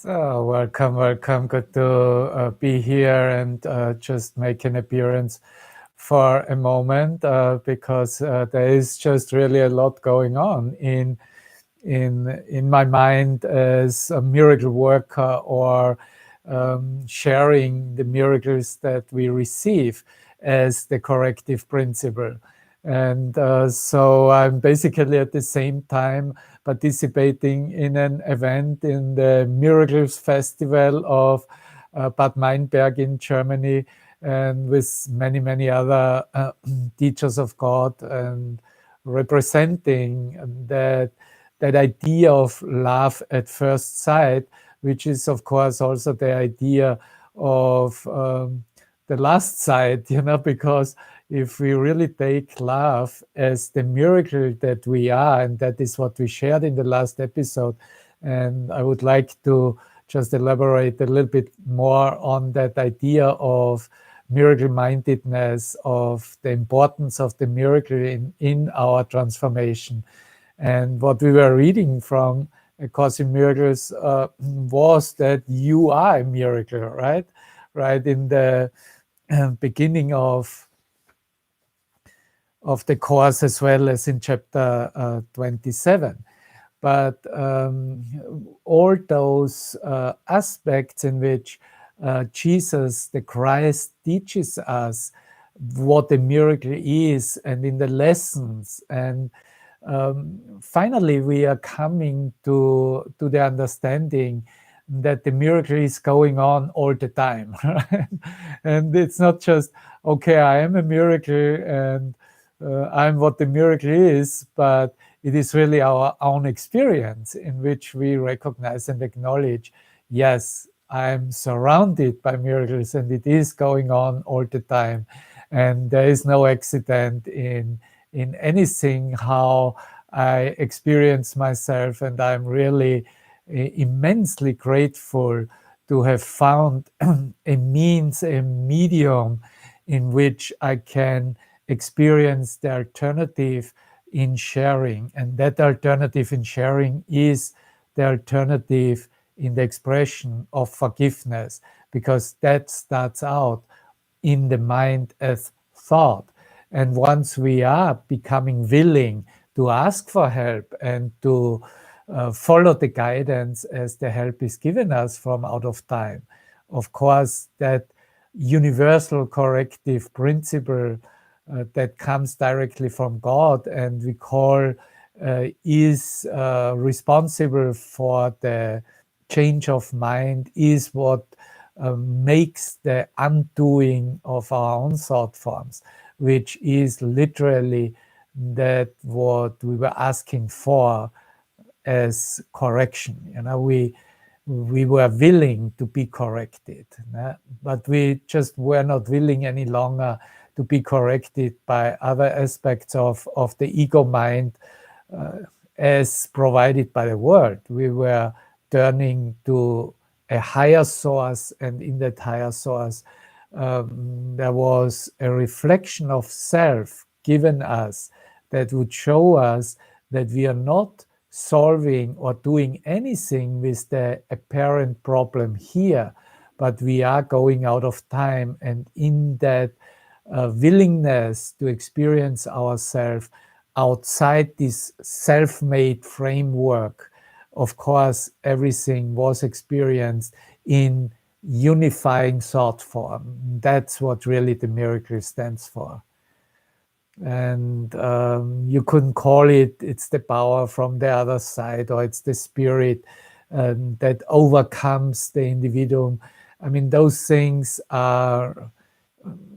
So, welcome. Good to be here and just make an appearance for a moment because there is just really a lot going on in my mind as a miracle worker or sharing the miracles that we receive as the corrective principle. And so I'm basically at the same time participating in an event in the Miracles Festival of Bad Meinberg in Germany, and with many other teachers of God, and representing that idea of love at first sight, which is of course also the idea of the last sight, because if we really take love as the miracle that we are, and that is what we shared in the last episode, and I would like to just elaborate a little bit more on that idea of miracle-mindedness, of the importance of the miracle in our transformation. And what we were reading from A Course in Miracles was that you are a miracle, right? Right in the beginning of the course, as well as in chapter 27. But all those aspects in which Jesus, the Christ, teaches us what a miracle is, and in the lessons, and finally we are coming to the understanding that the miracle is going on all the time. Right? And it's not just, okay, I am a miracle and I'm what the miracle is, but it is really our own experience in which we recognize and acknowledge, yes, I'm surrounded by miracles and it is going on all the time. And there is no accident in anything how I experience myself. And I'm really immensely grateful to have found a means, a medium in which I can experience the alternative in sharing. And that alternative in sharing is the alternative in the expression of forgiveness, because that starts out in the mind as thought. And once we are becoming willing to ask for help and to follow the guidance as the help is given us from out of time, of course, that universal corrective principle that comes directly from God and we call is responsible for the change of mind, is what makes the undoing of our own thought forms, which is literally that what we were asking for as correction. We were willing to be corrected, but we just were not willing any longer to be corrected by other aspects of the ego mind as provided by the world. We were turning to a higher source, and in that higher source there was a reflection of self given us that would show us that we are not solving or doing anything with the apparent problem here, but we are going out of time, and in that willingness to experience ourselves outside this self-made framework, of course, everything was experienced in unifying thought form. That's what really the miracle stands for. And you couldn't call it's the power from the other side, or it's the spirit that overcomes the individuum. I mean, those things are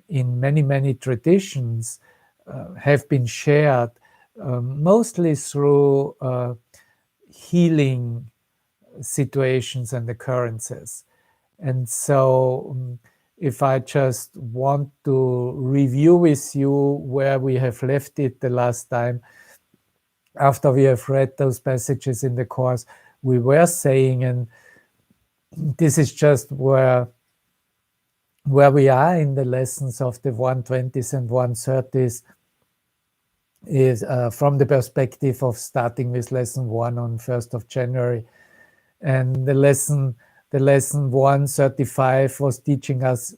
in many traditions have been shared mostly through healing situations and occurrences. And so if I just want to review with you where we have left it the last time, after we have read those passages in the course, we were saying, and this is just where we are in the lessons of the 120s and 130s, is from the perspective of starting with lesson 1 on 1st of January. And the lesson The lesson 135 was teaching us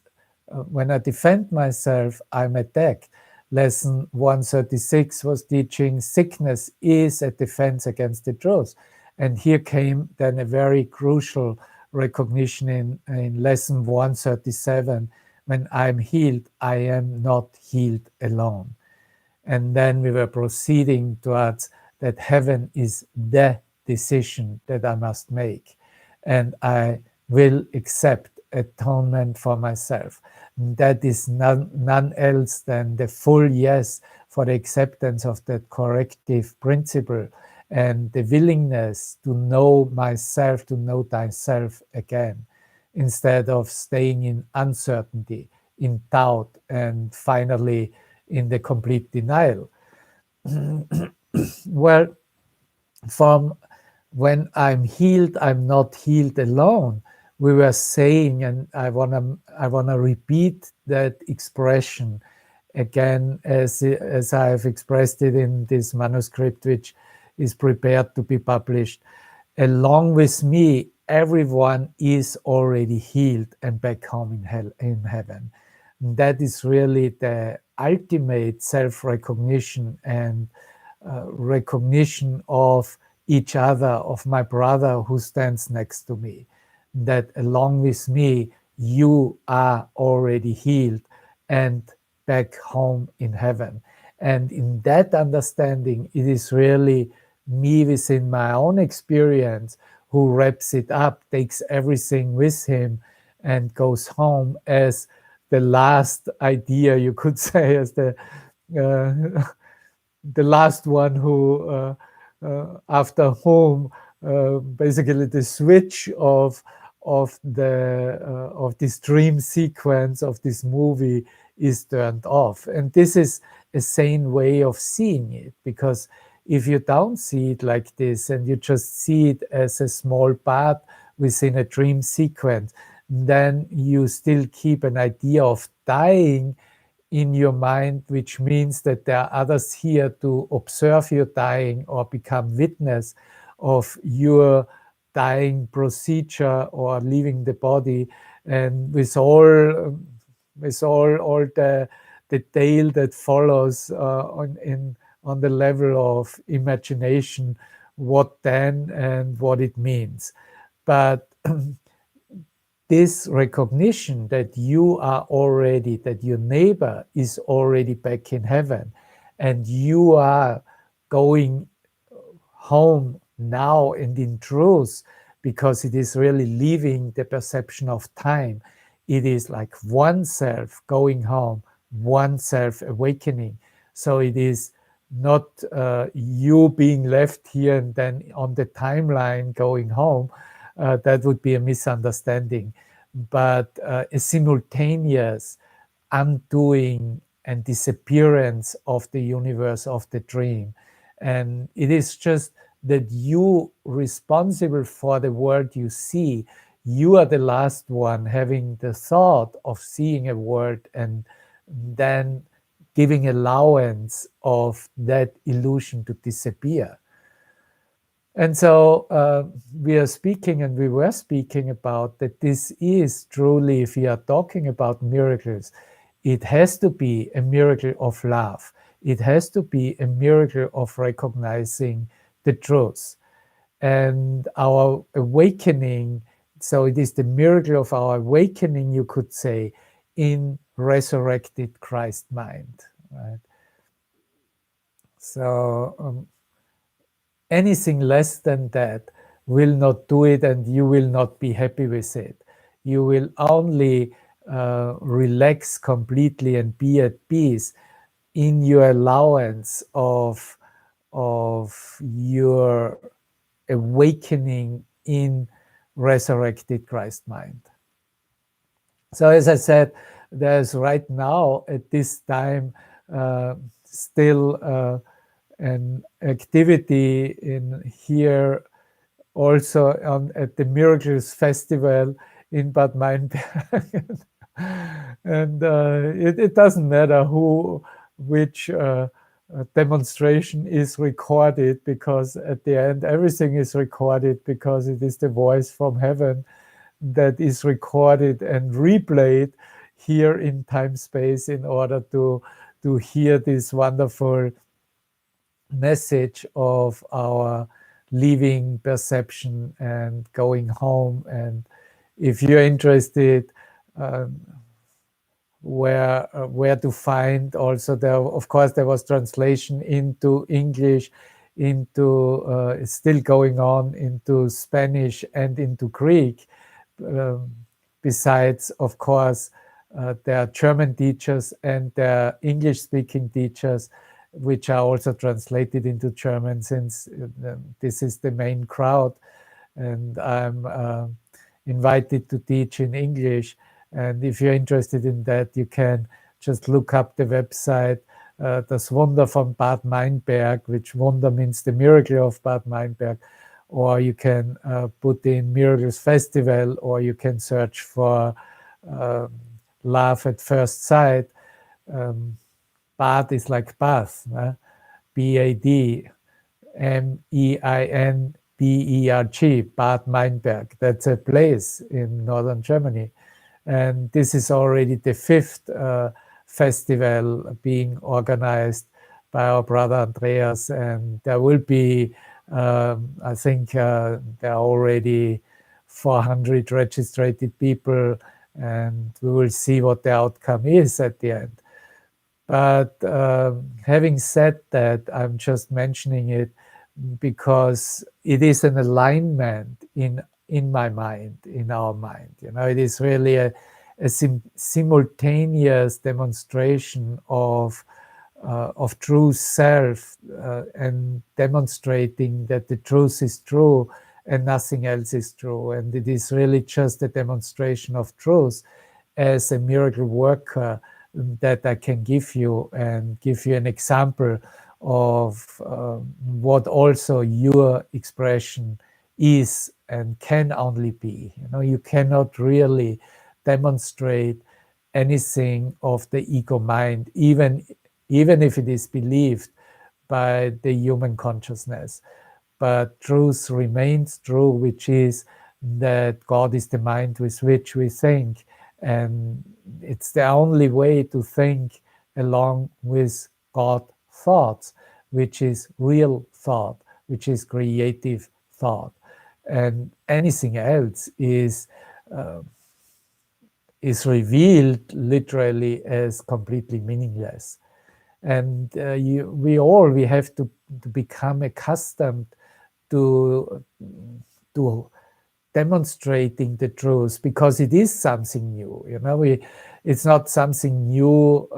when I defend myself, I'm attacked. Lesson 136 was teaching sickness is a defense against the truth. And here came then a very crucial recognition in lesson 137. When I'm healed, I am not healed alone. And then we were proceeding towards that heaven is the decision that I must make. And I will accept atonement for myself. That is none else than the full yes for the acceptance of that corrective principle and the willingness to know myself, to know thyself again, instead of staying in uncertainty, in doubt, and finally in the complete denial. Well, from when I'm healed, I'm not healed alone. We were saying, and I wanna repeat that expression again, as I've expressed it in this manuscript, which is prepared to be published. Along with me, everyone is already healed and back home in heaven. That is really the ultimate self-recognition and recognition of each other, of my brother who stands next to me, that along with me, you are already healed and back home in heaven. And in that understanding, it is really me within my own experience who wraps it up, takes everything with him, and goes home as the last idea, you could say, as uh, the last one who, after whom, basically the switch of this dream sequence of this movie is turned off. And this is a sane way of seeing it, because if you don't see it like this and you just see it as a small part within a dream sequence, then you still keep an idea of dying in your mind, which means that there are others here to observe your dying or become witness of your dying procedure or leaving the body, and with all the tale that follows on the level of imagination, what then and what it means. But this recognition that you are already, that your neighbor is already back in heaven, and you are going home now and in truth, because it is really leaving the perception of time. It is like oneself going home, oneself awakening. So it is not you being left here and then on the timeline going home. That would be a misunderstanding. But a simultaneous undoing and disappearance of the universe of the dream. And it is just that you responsible for the world you see. You are the last one having the thought of seeing a world and then giving allowance of that illusion to disappear. And so we are speaking, and we were speaking about that this is truly, if we are talking about miracles, it has to be a miracle of love. It has to be a miracle of recognizing the truth and our awakening. So it is the miracle of our awakening, you could say, in resurrected Christ mind. Right? So anything less than that will not do it, and you will not be happy with it. You will only relax completely and be at peace in your allowance of your awakening in resurrected Christ mind. So as I said, there's right now at this time still an activity in here also at the Miracles Festival in Bad Meinberg. And it doesn't matter which demonstration is recorded, because at the end everything is recorded, because it is the voice from heaven that is recorded and replayed here in time-space in order to hear this wonderful message of our leaving perception and going home. And if you're interested, um, where to find also there, of course, there was translation into English, into it's still going on into Spanish and into Greek. Um, Besides, of course, there are German teachers and there are English-speaking teachers, which are also translated into German, since this is the main crowd. And I'm invited to teach in English. And if you're interested in that, you can just look up the website, Das Wunder von Bad Meinberg, which Wunder means the miracle of Bad Meinberg. Or you can put in Miracles Festival, or you can search for Love at First Sight. Bad is like bath, B-A-D, M-E-I-N-B-E-R-G, Bad Meinberg. That's a place in northern Germany. And this is already the fifth festival being organized by our brother Andreas. And there will be, I think there are already 400 registered people, and we will see what the outcome is at the end. But having said that, I'm just mentioning it because it is an alignment in my mind, in our mind. It is really a simultaneous demonstration of true self, and demonstrating that the truth is true and nothing else is true. And it is really just a demonstration of truth as a miracle worker that I can give you, and give you an example of what also your expression is and can only be. You cannot really demonstrate anything of the ego mind, even if it is believed by the human consciousness. But truth remains true, which is that God is the mind with which we think. And it's the only way to think along with God thoughts, which is real thought, which is creative thought. And anything else is revealed literally as completely meaningless. And we have to become accustomed to demonstrating the truth, because it is something new. It's not something new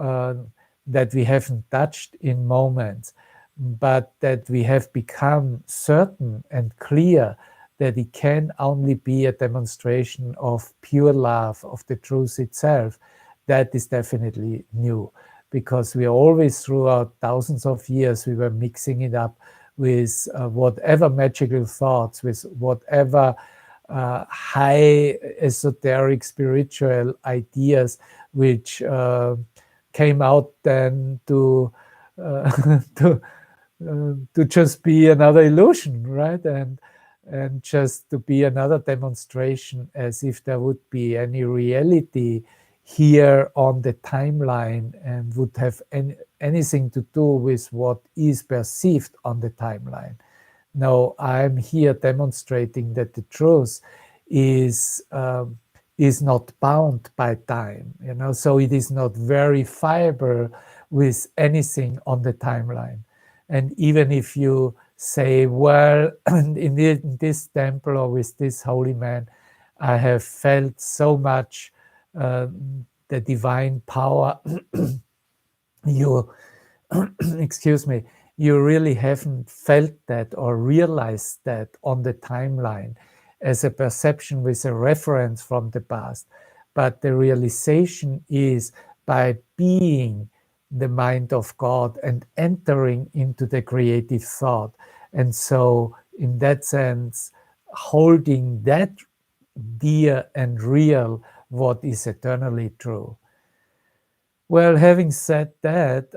that we haven't touched in moments, but that we have become certain and clear that it can only be a demonstration of pure love, of the truth itself. That is definitely new, because we always, throughout thousands of years, we were mixing it up with whatever magical thoughts, with whatever high esoteric spiritual ideas, which came out then to to just be another illusion, right? And just to be another demonstration, as if there would be any reality here on the timeline, and would have anything to do with what is perceived on the timeline. No, I'm here demonstrating that the truth is not bound by time, so it is not verifiable with anything on the timeline. And even if you say, well, in this temple or with this holy man, I have felt so much the divine power, you excuse me, you really haven't felt that or realized that on the timeline as a perception with a reference from the past. But the realization is by being the mind of God and entering into the creative thought. And so, in that sense, holding that dear and real, what is eternally true. Well, having said that,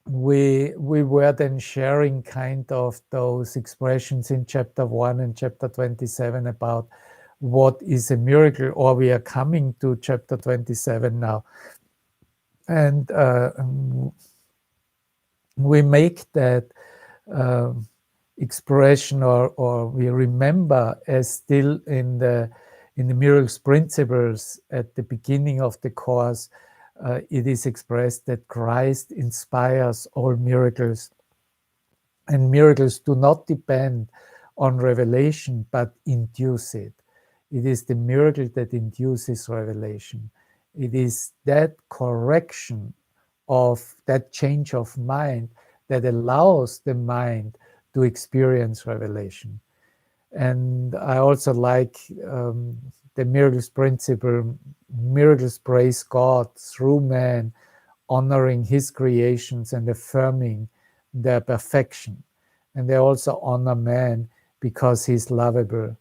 we were then sharing kind of those expressions in chapter 1 and chapter 27 about what is a miracle, or we are coming to chapter 27 now. And we make that expression, or we remember as still in the miracles principles at the beginning of the course. It is expressed that Christ inspires all miracles, and miracles do not depend on revelation but induce it. It is the miracle that induces revelation. It is that correction of that change of mind that allows the mind to experience revelation. And I also like the miracles principle. Miracles praise God through man, honoring his creations and affirming their perfection. And they also honor man because he's lovable.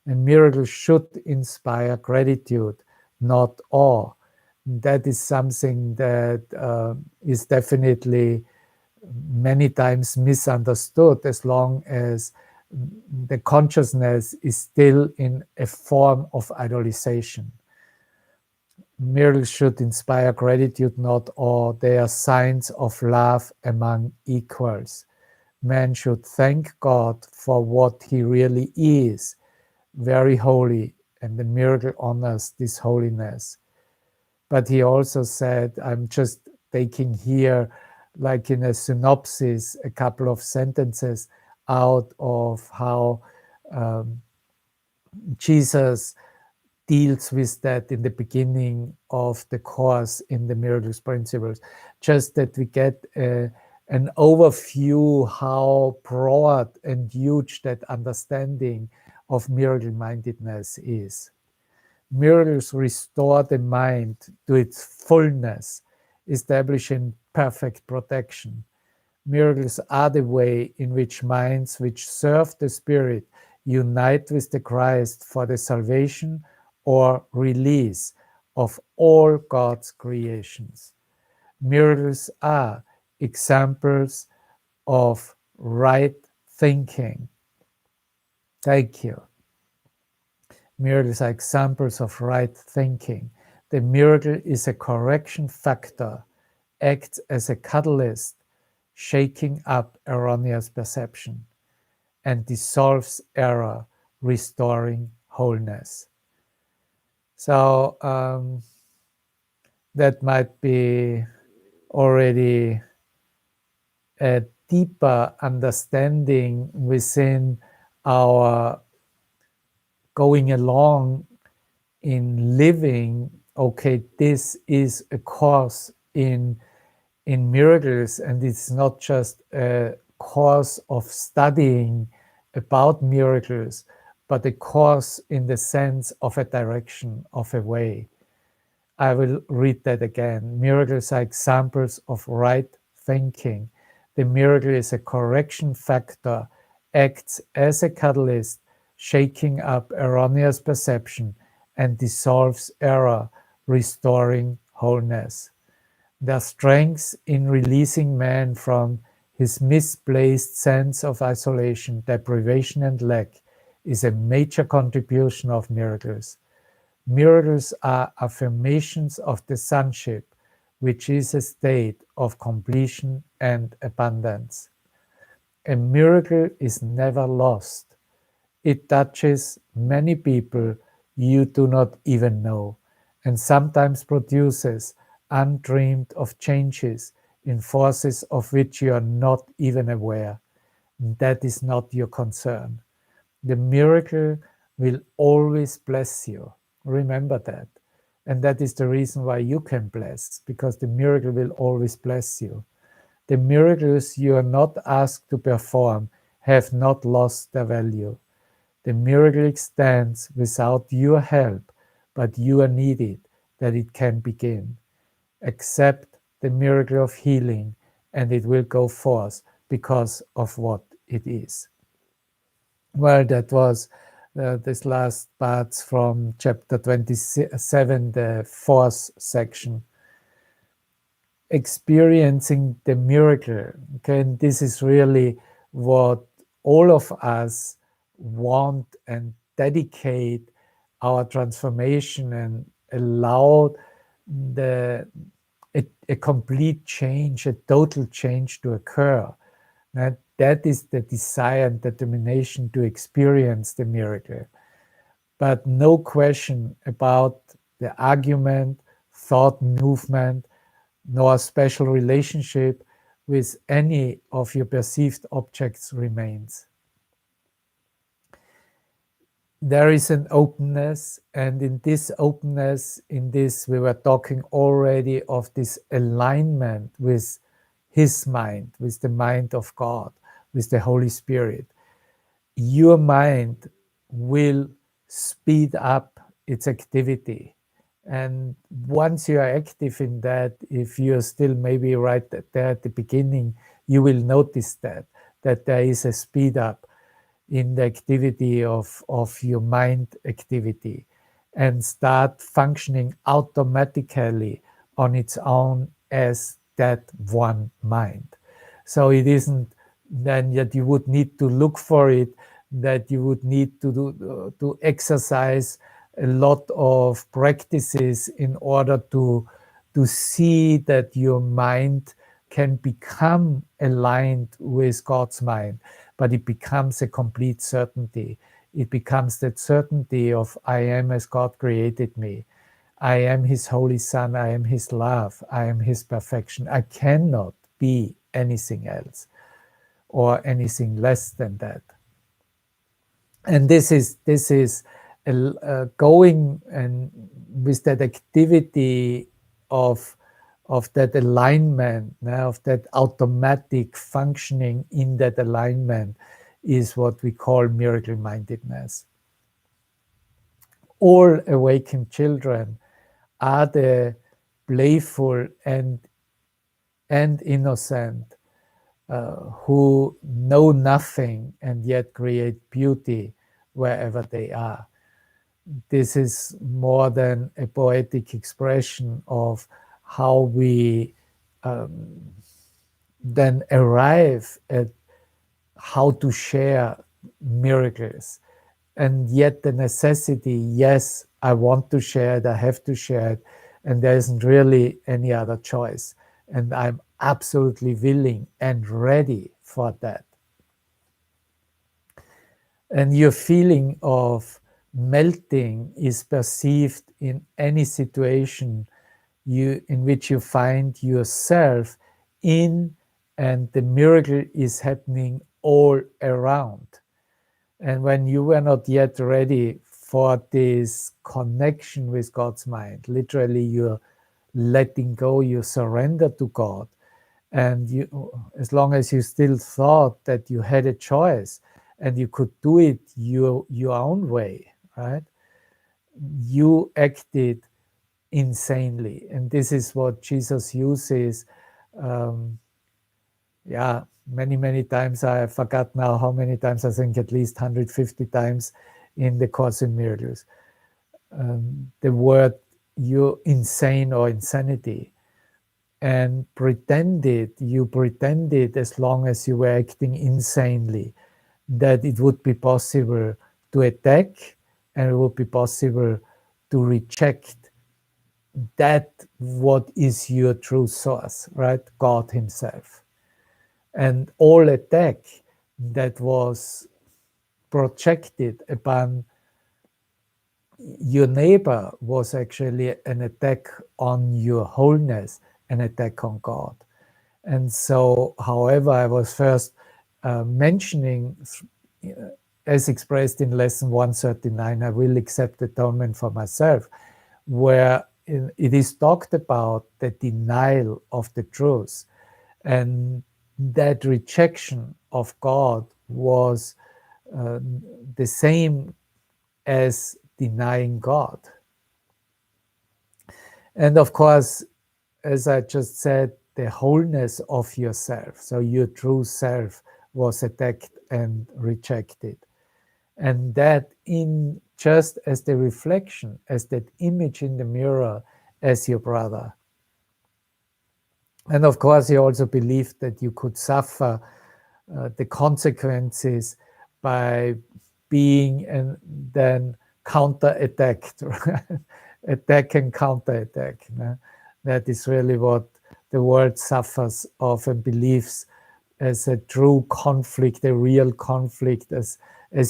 And miracles should inspire gratitude, not awe. That is something that is definitely many times misunderstood, as long as the consciousness is still in a form of idolization. Miracles should inspire gratitude, not awe. They are signs of love among equals. Man should thank God for what he really is, very holy, and the miracle honors this holiness. But he also said, I'm just taking here, like in a synopsis, a couple of sentences out of how Jesus deals with that in the beginning of the course in the miracles principles, just that we get an overview how broad and huge that understanding of miracle-mindedness is. Miracles restore the mind to its fullness, establishing perfect protection. Miracles are the way in which minds which serve the Spirit unite with the Christ for the salvation or release of all God's creations. Miracles are examples of right thinking. Thank you. Miracles are examples of right thinking. The miracle is a correction factor, acts as a catalyst, shaking up erroneous perception, and dissolves error, restoring wholeness. So that might be already a deeper understanding within our going along in living. Okay, this is a course in miracles, and it's not just a course of studying about miracles, but a course in the sense of a direction, of a way. I will read that again. Miracles are examples of right thinking. The miracle is a correction factor, acts as a catalyst, shaking up erroneous perception, and dissolves error, restoring wholeness. Their strength in releasing man from his misplaced sense of isolation, deprivation, and lack is a major contribution of miracles. Miracles are affirmations of the sonship, which is a state of completion and abundance. A miracle is never lost. It touches many people you do not even know, and sometimes produces undreamed of changes in forces of which you are not even aware. That is not your concern. The miracle will always bless you. Remember that. And that is the reason why you can bless, because the miracle will always bless you. The miracles you are not asked to perform have not lost their value. The miracle extends without your help, but you are needed that it can begin. Accept the miracle of healing, and it will go forth because of what it is. Well, that was this last part from chapter 27, the fourth section. Experiencing the miracle. Okay, and this is really what all of us want and dedicate our transformation and allowed a complete change, a total change to occur. That is the desire and determination to experience the miracle. But no question about the argument, thought movement, nor special relationship with any of your perceived objects remains. There is an openness, and in this openness, we were talking already of this alignment with His mind, with the mind of God, with the Holy Spirit. Your mind will speed up its activity. And once you are active in that, if you're still maybe right there at the beginning, you will notice that there is a speed up in the activity of your mind activity, and start functioning automatically on its own as that one mind. So it isn't then that you would need to look for it, that you would need to to exercise a lot of practices in order to see that your mind can become aligned with God's mind, but it becomes a complete certainty. It becomes that certainty of I am as God created me. I am His holy Son. I am His love. I am His perfection. I cannot be anything else or anything less than that. And this is going and with that activity of that alignment, of that automatic functioning in that alignment, is what we call miracle-mindedness. All awakened children are the playful and innocent, who know nothing and yet create beauty wherever they are. This is more than a poetic expression of how we then arrive at how to share miracles. And yet the necessity, yes, I want to share it, I have to share it, and there isn't really any other choice. And I'm absolutely willing and ready for that. And your feeling of melting is perceived in any situation in which you find yourself in, and the miracle is happening all around. And when you were not yet ready for this connection with God's mind, literally you're letting go, you surrender to God. And you, as long as you still thought that you had a choice and you could do it your own way, right? You acted insanely. And this is what Jesus uses. Many times. I forgot now how many times. I think at least 150 times in the Course in Miracles. The word "you insane" or insanity. And you pretended as long as you were acting insanely, that it would be possible to attack, and it would be possible to reject that what is your true source, right? God Himself. And all attack that was projected upon your neighbor was actually an attack on your wholeness, an attack on God. And so, however, I was first mentioning, as expressed in lesson 139, I will accept atonement for myself, where it is talked about the denial of the truth. And that rejection of God was the same as denying God. And of course, as I just said, the wholeness of yourself, so your true self, was attacked and rejected. And that in just as the reflection, as that image in the mirror, as your brother. And of course, he also believed that you could suffer the consequences by being and then counter-attacked, right? Attack and counter-attack. That is really what the world suffers of and believes as a true conflict, a real conflict, as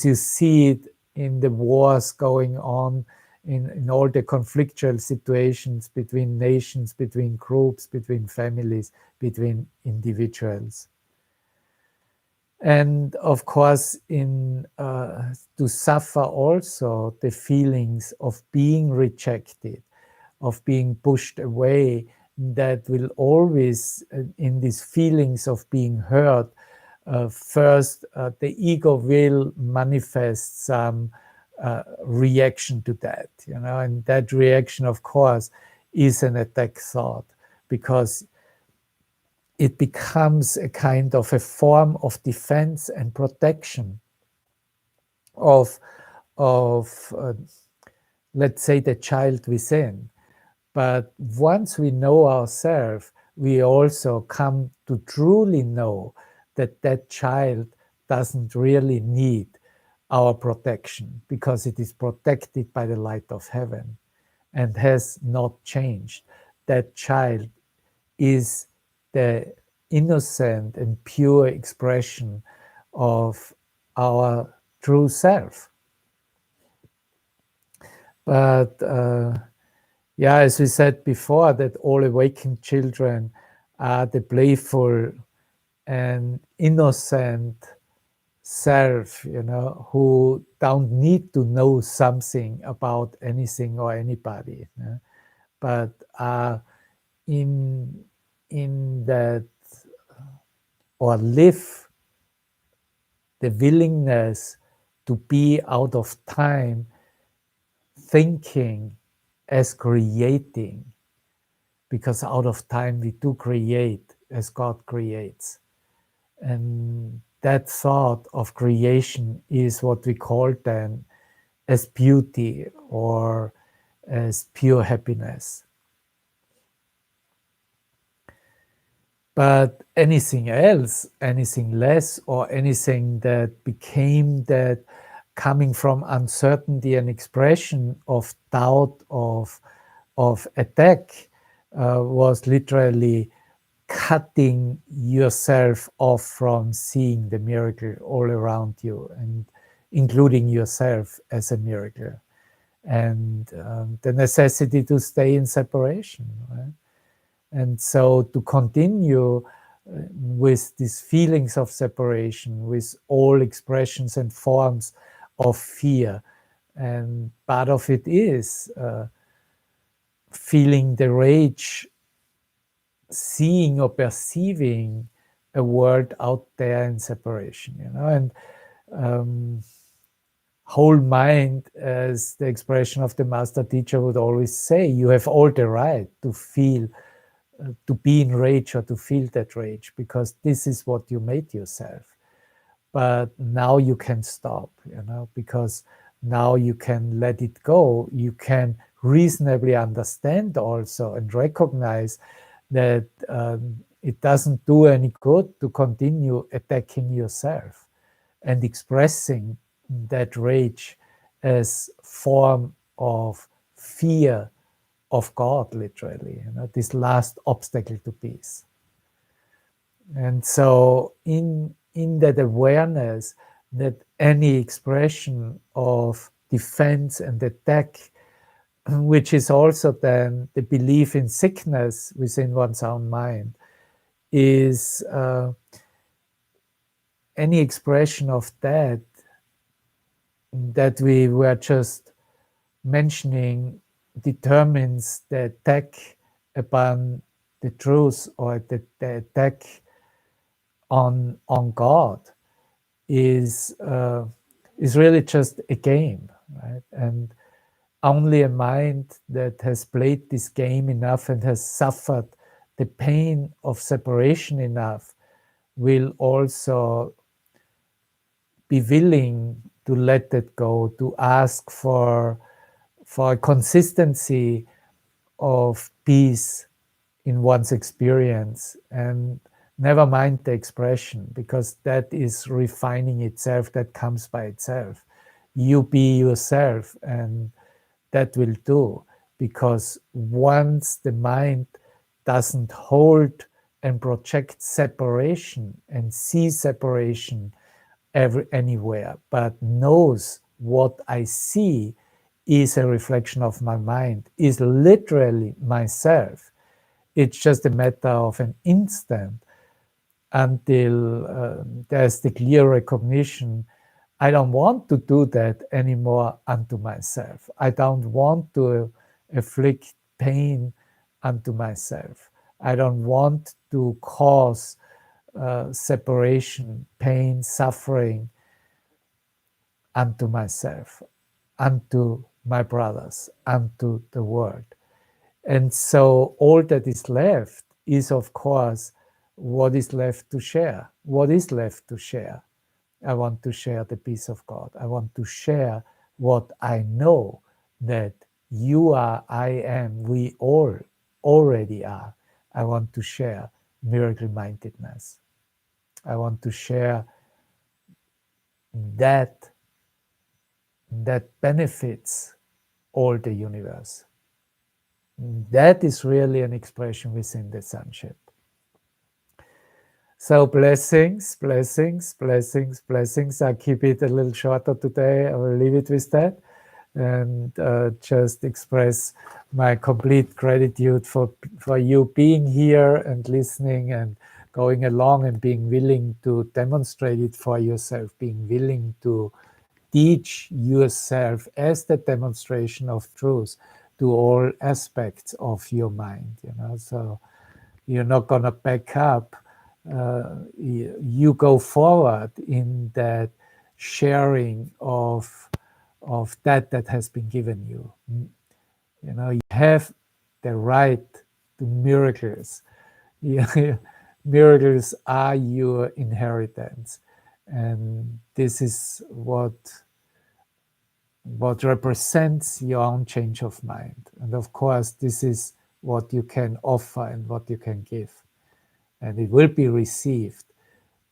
you see it in the wars going on, in all the conflictual situations between nations, between groups, between families, between individuals. And of course, to suffer also the feelings of being rejected, of being pushed away, that will always, in these feelings of being hurt, first the ego will manifest some reaction to that, and that reaction, of course, is an attack thought, because it becomes a kind of a form of defense and protection of let's say, the child within. But once we know ourselves, we also come to truly know that that child doesn't really need our protection, because it is protected by the light of heaven and has not changed. That child is the innocent and pure expression of our true self. But yeah, as we said before, that all awakened children are the playful and innocent self, who don't need to know something about anything or anybody, but are in that, or live the willingness to be out of time, thinking as creating, because out of time we do create as God creates. And that thought of creation is what we call then as beauty or as pure happiness. But anything else, anything less, or anything that became that, coming from uncertainty and expression of doubt, of attack, was literally cutting yourself off from seeing the miracle all around you, and including yourself as a miracle, and the necessity to stay in separation, right? And so to continue with these feelings of separation, with all expressions and forms of fear, and part of it is feeling the rage, seeing or perceiving a world out there in separation, and whole mind, as the expression of the master teacher would always say, you have all the right to feel, to be in rage or to feel that rage, because this is what you made yourself. But now you can stop, because now you can let it go. You can reasonably understand also and recognize that it doesn't do any good to continue attacking yourself and expressing that rage as form of fear of God, literally, this last obstacle to peace. And so in that awareness that any expression of defense and attack, which is also then the belief in sickness within one's own mind, is any expression of that we were just mentioning, determines the attack upon the truth, or the attack on God, is really just a game, right? And only a mind that has played this game enough and has suffered the pain of separation enough will also be willing to let that go, to ask for a consistency of peace in one's experience, and never mind the expression, because that is refining itself, that comes by itself. you be yourself, and that will do. Because once the mind doesn't hold and project separation and see separation anywhere, but knows what I see is a reflection of my mind, is literally myself. It's just a matter of an instant until there's the clear recognition. I don't want to do that anymore unto myself. I don't want to inflict pain unto myself. I don't want to cause separation, pain, suffering unto myself, unto my brothers, unto the world. And so all that is left is, of course, what is left to share. What is left to share? I want to share the peace of God. I want to share what I know that you are, I am, we all already are. I want to share miracle-mindedness. I want to share that benefits all the universe. That is really an expression within the sonship. So blessings, blessings, blessings, blessings. I'll keep it a little shorter today. I will leave it with that, and just express my complete gratitude for you being here and listening and going along and being willing to demonstrate it for yourself, being willing to teach yourself as the demonstration of truth to all aspects of your mind. So you're not going to back up. You go forward in that sharing of that has been given you. You have the right to miracles. Miracles are your inheritance, and this is what represents your own change of mind. And of course, this is what you can offer and what you can give. And it will be received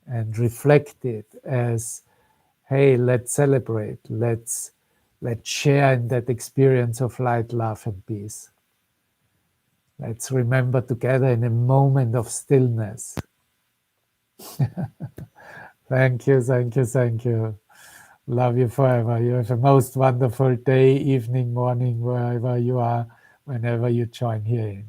and reflected as, hey, let's celebrate, let's share in that experience of light, love, and peace. Let's remember together in a moment of stillness. Thank you, thank you, thank you. Love you forever. You have a most wonderful day, evening, morning, wherever you are, whenever you join here in.